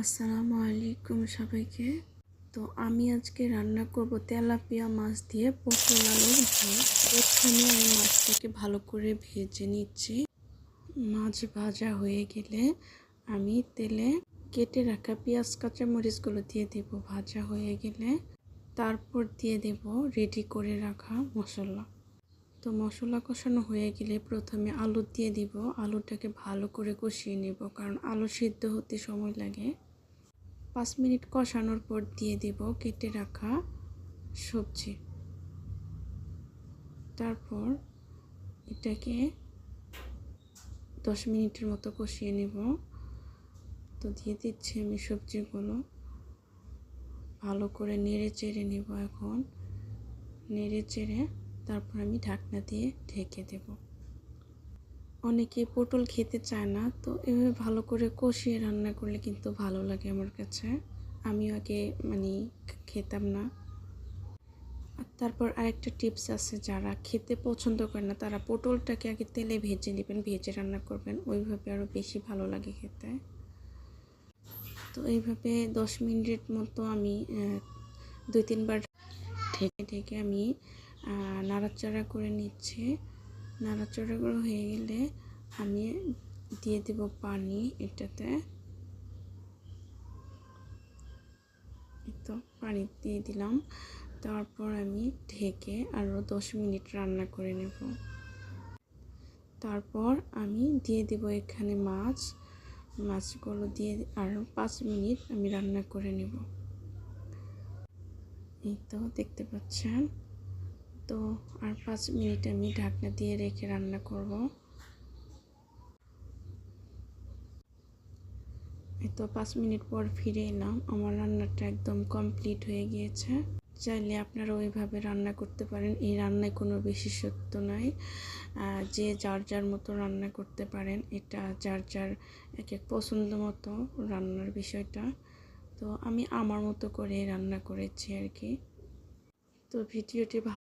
আসসালামু আলাইকুম সবাইকে। তো আমি আজকে রান্না করব তেলাপিয়া মাছ দিয়ে পটল আলুর ঝোল। প্রথমে আমি মাছটাকে ভালো করে ভেজে নিচ্ছি। মাছ ভাজা হয়ে গেলে আমি তেলে কেটে রাখা পেঁয়াজ কাঁচামরিচগুলো দিয়ে দেব। ভাজা হয়ে গেলে তারপর দিয়ে দেব রেডি করে রাখা মশলা। তো মশলা কষানো হয়ে গেলে প্রথমে আলু দিয়ে দিব। আলুটাকে ভালো করে কষিয়ে নেব, কারণ আলু সিদ্ধ হতে সময় লাগে। 5 মিনিট কষানোর পর দিয়ে দেব কেটে রাখা সবজি। তারপর এটাকে 10 মিনিটের মতো কষিয়ে নেব। তো দিয়ে দিচ্ছি আমি সবজিগুলো, ভালো করে নেড়ে চেড়ে নেব। এখন নেড়ে চেড়ে তারপর আমি ঢাকনা দিয়ে ঢেকে দেব। অনেকে পটল খেতে চায় না, তো এভাবে ভালো করে কষিয়ে রান্না করলে কিন্তু ভালো লাগে আমার কাছে। আমিও আগে খেতাম না। আর তারপর আরেকটা টিপস আছে, যারা খেতে পছন্দ করে না তারা পটলটাকে আগে তেলে ভেজে নেবেন, ভেজে রান্না করবেন, ওইভাবে আরও বেশি ভালো লাগে খেতে। তো এইভাবে 10 মিনিট মতো আমি 2-3 বার ঢেকে ঢেকে আমি নাড়াচাড়া করে নিচ্ছি। নাড়াচাড়া করে হয়ে গেলে আমি দিয়ে দেব পানি এটাতে। তো পানি দিয়ে দিলাম। তারপর আমি ঢেকে আরও 10 মিনিট রান্না করে নেব। তারপর আমি দিয়ে দেব এখানে মাছগুলো দিয়ে আরও 5 মিনিট আমি রান্না করে নেব। এই তো দেখতে পাচ্ছেন। তো আর 5 মিনিট আমি ঢাকনা দিয়ে রেখে রান্না করব। এই তো 5 মিনিট পর ফিরে এলাম, আমার রান্নাটা একদম কমপ্লিট হয়ে গিয়েছে। চাইলে আপনারা ওইভাবে রান্না করতে পারেন। এই রান্নায় কোনো বিশেষত্ব নাই, যে যার যার মতো রান্না করতে পারেন। এটা যার যার এক এক পছন্দ মতো রান্নার বিষয়টা। তো আমি আমার মতো করে রান্না করেছি আর কি। তো ভিডিওটি